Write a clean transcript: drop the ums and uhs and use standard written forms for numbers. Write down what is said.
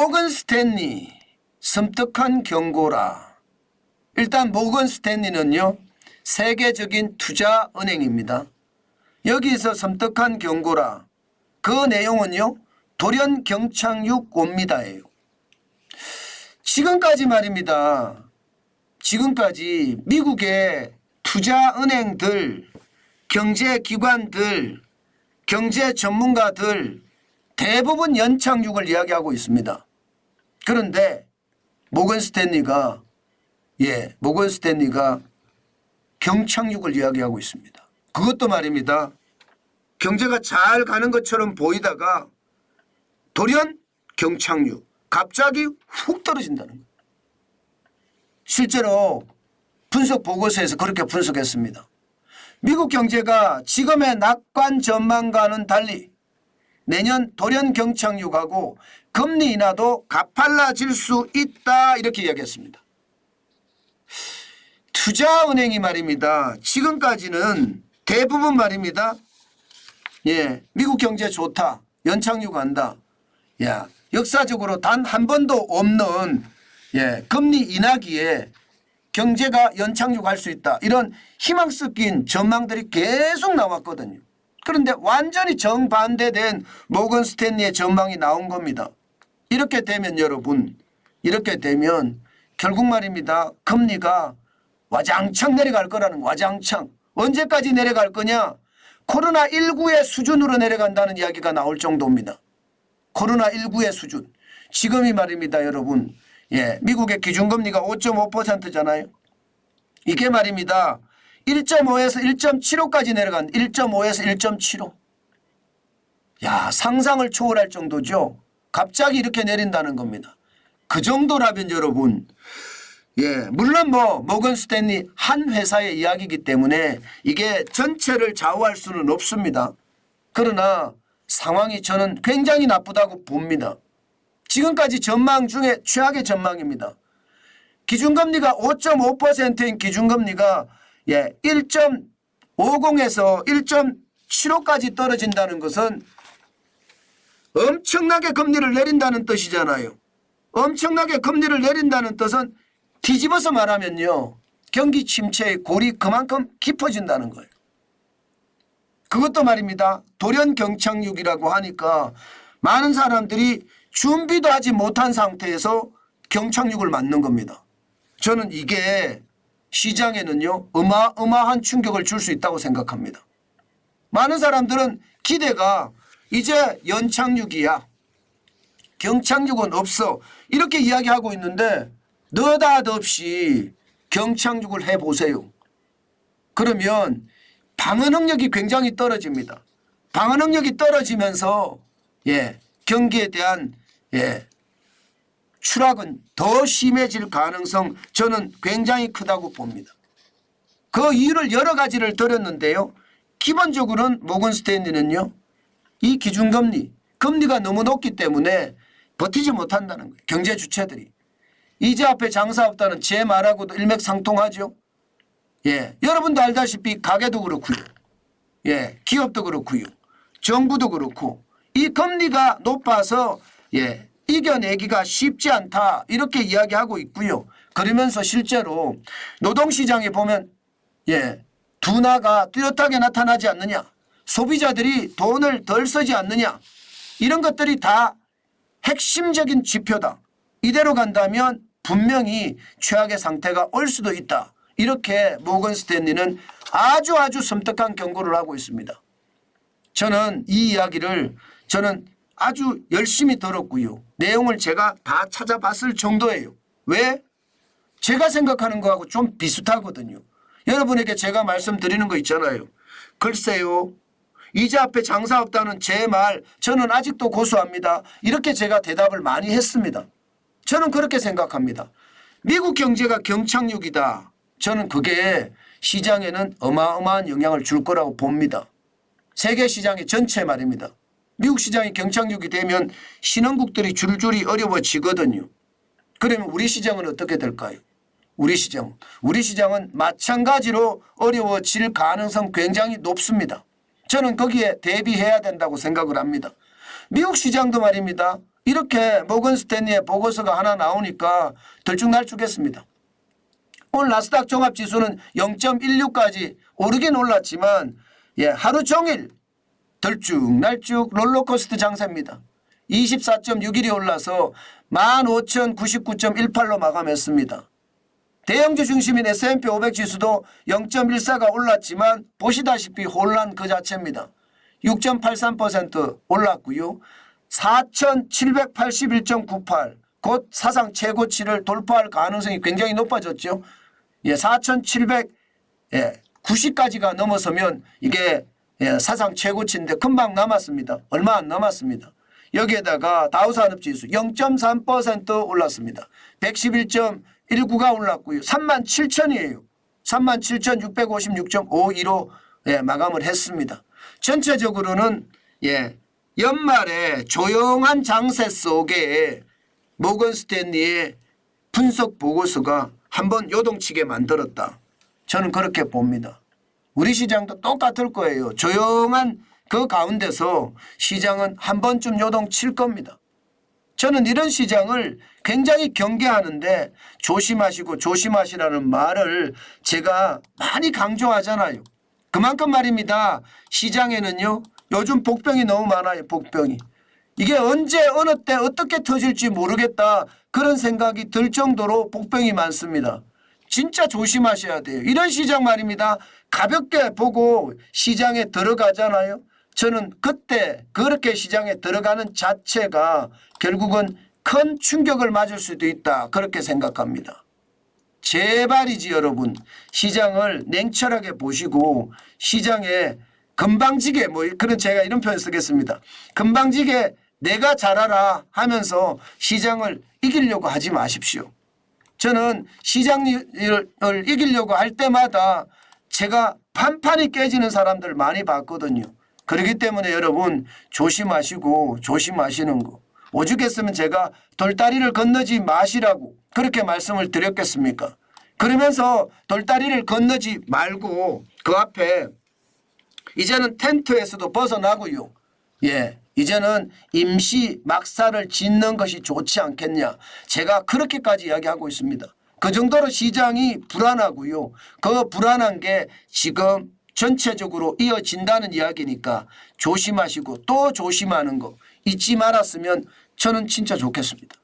모건 스탠리 섬뜩한 경고라. 일단 모건 스탠리는요 세계적인 투자은행입니다. 여기서 섬뜩한 경고라. 그 내용은요 돌연 경착륙 옵니다예요. 지금까지 말입니다. 지금까지 미국의 투자은행들, 경제기관들, 경제 전문가들 대부분 연착륙을 이야기하고 있습니다. 그런데 모건 스탠리가 경착륙을 이야기하고 있습니다. 그것도 말입니다. 경제가 잘 가는 것처럼 보이다가 돌연 경착륙, 갑자기 훅 떨어진다는 거예요. 실제로 분석 보고서에서 그렇게 분석했습니다. 미국 경제가 지금의 낙관 전망과는 달리 내년 돌연 경착륙하고 금리 인하도 가팔라질 수 있다 이렇게 이야기했습니다. 투자은행이 말입니다. 지금까지는 대부분 말입니다. 미국 경제 좋다. 연착륙한다. 역사적으로 단 한 번도 없는 금리 인하기에 경제가 연착륙할 수 있다. 이런 희망 섞인 전망들이 계속 나왔거든요. 그런데 완전히 정반대된 모건 스탠리의 전망이 나온 겁니다. 이렇게 되면 여러분, 이렇게 되면 결국 말입니다. 금리가 와장창 내려갈 거라는 와장창. 언제까지 내려갈 거냐? 코로나19의 수준으로 내려간다는 이야기가 나올 정도입니다. 코로나19의 수준. 지금이 말입니다, 여러분. 미국의 기준금리가 5.5%잖아요. 이게 말입니다. 1.5에서 1.75까지 내려간 1.5에서 1.75. 상상을 초월할 정도죠. 갑자기 이렇게 내린다는 겁니다. 그 정도라면 여러분, 물론 모건 스탠리 한 회사의 이야기이기 때문에 이게 전체를 좌우할 수는 없습니다. 그러나 상황이 저는 굉장히 나쁘다고 봅니다. 지금까지 전망 중에 최악의 전망입니다. 기준금리가 5.5%인 기준금리가 1.50에서 1.75까지 떨어진다는 것은 엄청나게 금리를 내린다는 뜻이잖아요. 엄청나게 금리를 내린다는 뜻은 뒤집어서 말하면요. 경기 침체의 골이 그만큼 깊어진다는 거예요. 그것도 말입니다. 돌연 경착륙이라고 하니까 많은 사람들이 준비도 하지 못한 상태에서 경착륙을 맞는 겁니다. 저는 이게 시장에는요 어마어마한 충격을 줄 수 있다고 생각합니다. 많은 사람들은 기대가 이제 연착륙이야, 경착륙은 없어 이렇게 이야기하고 있는데 느닷없이 경착륙을 해보세요. 그러면 방어 능력이 굉장히 떨어집니다. 방어 능력이 떨어지면서 경기에 대한 추락은 더 심해질 가능성 저는 굉장히 크다고 봅니다. 그 이유를 여러 가지를 들었는데요. 기본적으로는 모건 스탠리는요. 이 기준금리, 금리가 너무 높기 때문에 버티지 못한다는 거예요. 경제 주체들이. 이자 앞에 장사 없다는 제 말하고도 일맥상통하죠. 여러분도 알다시피 가게도 그렇고요. 기업도 그렇고요. 정부도 그렇고 이 금리가 높아서 이겨내기가 쉽지 않다 이렇게 이야기하고 있고요. 그러면서 실제로 노동시장에 보면 둔화가 뚜렷하게 나타나지 않느냐, 소비자들이 돈을 덜 쓰지 않느냐, 이런 것들이 다 핵심적인 지표다. 이대로 간다면 분명히 최악의 상태가 올 수도 있다. 이렇게 모건 스탠리는 아주 섬뜩한 경고를 하고 있습니다. 저는 이 이야기를 아주 열심히 들었고요. 내용을 제가 다 찾아봤을 정도예요. 왜? 제가 생각하는 거하고 좀 비슷하거든요. 여러분에게 제가 말씀드리는 거 있잖아요. 글쎄요. 이자 앞에 장사 없다는 제 말 저는 아직도 고수합니다. 이렇게 제가 대답을 많이 했습니다. 저는 그렇게 생각합니다. 미국 경제가 경착륙이다. 저는 그게 시장에는 어마어마한 영향을 줄 거라고 봅니다. 세계 시장의 전체 말입니다. 미국 시장이 경착륙이 되면 신흥국들이 줄줄이 어려워지거든요. 그러면 우리 시장은 어떻게 될까요? 우리 시장은 마찬가지로 어려워질 가능성 굉장히 높습니다. 저는 거기에 대비해야 된다고 생각을 합니다. 미국 시장도 말입니다. 이렇게 모건 스탠리의 보고서가 하나 나오니까 들쭉날쭉했습니다. 오늘 나스닥 종합지수는 0.16까지 오르긴 올랐지만 하루 종일 들쭉날쭉 롤러코스터 장세입니다. 24.61이 올라서 15,099.18로 마감했습니다. 대형주 중심인 S&P 500 지수도 0.14가 올랐지만 보시다시피 혼란 그 자체입니다. 6.83% 올랐고요. 4,781.98 곧 사상 최고치를 돌파할 가능성이 굉장히 높아졌죠. 4,790까지가 넘어서면 이게 사상 최고치인데 금방 남았습니다. 얼마 안 남았습니다. 여기에다가 다우산업지수 0.3% 올랐습니다. 111.19가 올랐고요. 37,000이에요. 37,656.52로 마감을 했습니다. 전체적으로는 연말에 조용한 장세 속에 모건 스탠리의 분석 보고서가 한번 요동치게 만들었다. 저는 그렇게 봅니다. 우리 시장도 똑같을 거예요. 조용한 그 가운데서 시장은 한 번쯤 요동칠 겁니다. 저는 이런 시장을 굉장히 경계하는데 조심하시고 조심하시라는 말을 제가 많이 강조하잖아요. 그만큼 말입니다. 시장에는요 요즘 복병이 너무 많아요. 복병이. 이게 언제 어느 때 어떻게 터질지 모르겠다 그런 생각이 들 정도로 복병이 많습니다. 진짜 조심하셔야 돼요. 이런 시장 말입니다. 가볍게 보고 시장에 들어가잖아요. 저는 그때 그렇게 시장에 들어가는 자체가 결국은 큰 충격을 맞을 수도 있다. 그렇게 생각합니다. 제발이지 여러분. 시장을 냉철하게 보시고 시장에 금방지게 그런 제가 이런 표현 쓰겠습니다. 금방지게 내가 잘하라 하면서 시장을 이기려고 하지 마십시오. 저는 시장을 이기려고 할 때마다 제가 판판이 깨지는 사람들 많이 봤거든요. 그렇기 때문에 여러분 조심하시고 조심하시는 거. 오죽했으면 제가 돌다리를 건너지 마시라고 그렇게 말씀을 드렸겠습니까? 그러면서 돌다리를 건너지 말고 그 앞에 이제는 텐트에서도 벗어나고요. 이제는 임시 막사를 짓는 것이 좋지 않겠냐. 제가 그렇게까지 이야기하고 있습니다. 그 정도로 시장이 불안하고요. 그 불안한 게 지금 전체적으로 이어진다는 이야기니까 조심하시고 또 조심하는 거 잊지 말았으면 저는 진짜 좋겠습니다.